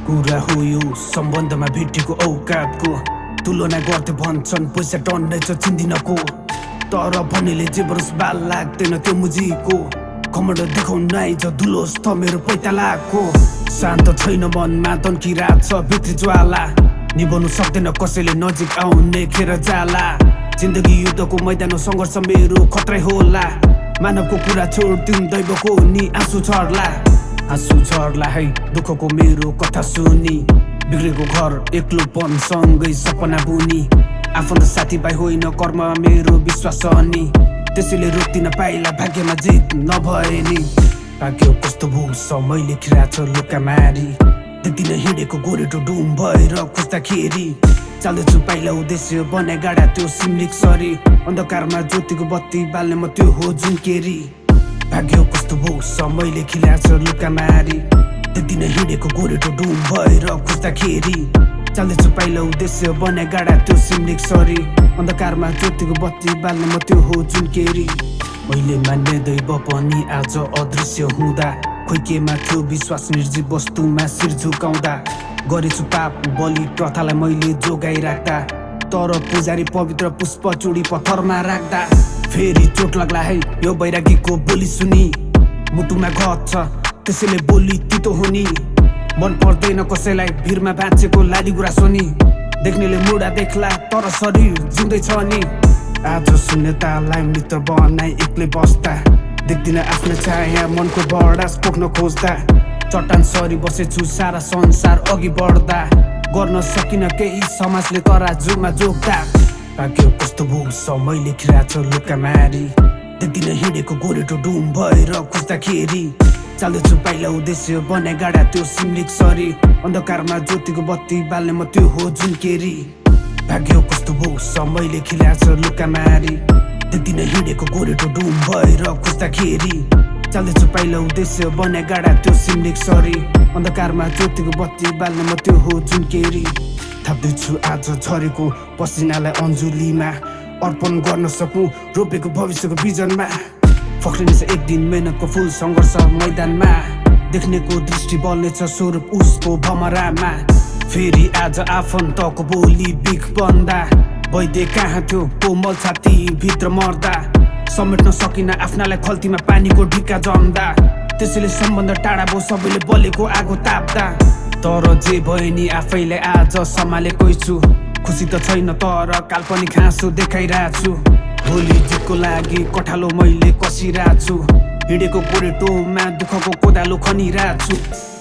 कुरा हो यो सम्बन्धमा भेटेको औकातको तुलना गर्दै भन्छन् पैसा टन्नै छ चिन्दिनको तर भन्नेले जे बरस बाल लाग्दैन त्यो मुजीको घमण्ड देखाउन आइज दुलोस त मेरो पैतालाको शान्त छैन मनमा तन्किरहेको छ भित्री ज्वाला निभाउनु सक्दैन कसैले नजिक आउने खेर जाला जिन्दगी युद्धको मैदानमा सङ्घर्ष मेरो खतरै होला मानवको कुरा छोड्दिउँ दैवको नि आँसु झर्ला है दुःखको मेरो कथा सुनि बिग्रेको घर एक्लोपन सँगै सपना बुनी आफन्त साथीभाइ होइन कर्म मेरो विश्वास अनि त्यसैले रोक्दिन पाइला भाग्यमा जित नभए नि भाग्य कस्तो भो समयले खिराछ लुका मारी देख्दिन हिँडेको गोरेटो डुम भएर खोज्दाखेरि चाल्दैछु पाइला उद्देश्य बनाए गाडा त्यो सिमलिक सरी अन्धकारमा ज्योतिको बत्ती बाल्ने म त्यो हो जुन केरी भाग्य कस्तो भो समयले खिलाछ लुका मारी देख्दिन हिँडेको गोरेटो डुम भएर खोज्दाखेरि चाल्दैछु पाइला उद्देश्य बनाए गाडा त्यो सिमलिक सरी अन्धकारमा ज्योतिको बत्ती बाल्ने म त्यो हो जुन केरी मैले मान्ने दैव पनि आज अदृश्य हुँदा खोइ केमा थियो विश्वास निर्जीव वस्तुमा शिर झुकाउँदा गरेछु पाप बलि प्रथालाई मैले जोगाइराख्दा तर पुजारी पवित्र पुष्प चुडी पत्थरमा राख्दा फेरि चोट लाग्ला है यो बैरागीको बोली सुनि मुटुमा घत छ त्यसैले बोली तितो हुने मन पर्दैन कसैलाई भिरमा बाँचेको लाली गुराँस नि देख्नेले मुडा देख्ला तर शरीर जिउँदैछ नि आज शून्यतालाई मित्र बनाई एक्लै बस्दा देख्दिन आफ्नो छाया मनको बडास पोख्न खोज्दा चट्टान सरी बसेछु सारा संसार अघि बढ्दा गर्न सकिन केही समाजले तराजुमा जोग्दा भाग्य कस्तो भो समयले खिराछ लुका मारी देख्दिन हिँडेको गोरेटो डुम भएर खोज्दाखेरि चाल्दैछु पाइला उद्देश्य बनाए गाडा त्यो सिमलिक सरी अन्धकारमा ज्योतिको बत्ती बाल्ने म त्यो हो जुन केरी भाग्य कस्तो भो समयले खिलाछ लुका मारी देख्दिन हिँडेको गोरेटो डुम भएर खोज्दाखेरि चाल्दैछु पाइला उद्देश्य बनाए गाडा त्यो सिमलिक सरी अन्धकारमा ज्योतिको बत्ती बाल्ने म त्यो हो जुन केरी थाप्दैछु आज झरेको पसिनालाई अञ्जुलीमा अर्पण गर्न सकूँ रोपेको भविष्यको बिजनमा फक्रिनेछ एक दिन मेहनतको फुल सङ्घर्ष मैदानमा देख्नेको दृष्टि बल्नेछ स्वरूप उसको भमरामा फेरि आज आफन्तको बोली बिख बन्दा वैद्य कहाँ थियो कोमल छाती भित्र मर्दा समेट्न सकिन आफ्नालाई खल्तीमा पानीको ढिक्का जम्दा त्यसैले सम्बन्ध टाढा भो सबैले बलेको आगो ताप्दा तर जे भयो नि आफैले आज सम्हालेकै छु खुसी त छैन तर काल्पनिक हाँसो देखाइरहेको छु भोलि जितको लागि कठालो मैले कसिरहेको छु हिँडेको गोरेटोमा दुःखको कोदालो खनिरहेको छु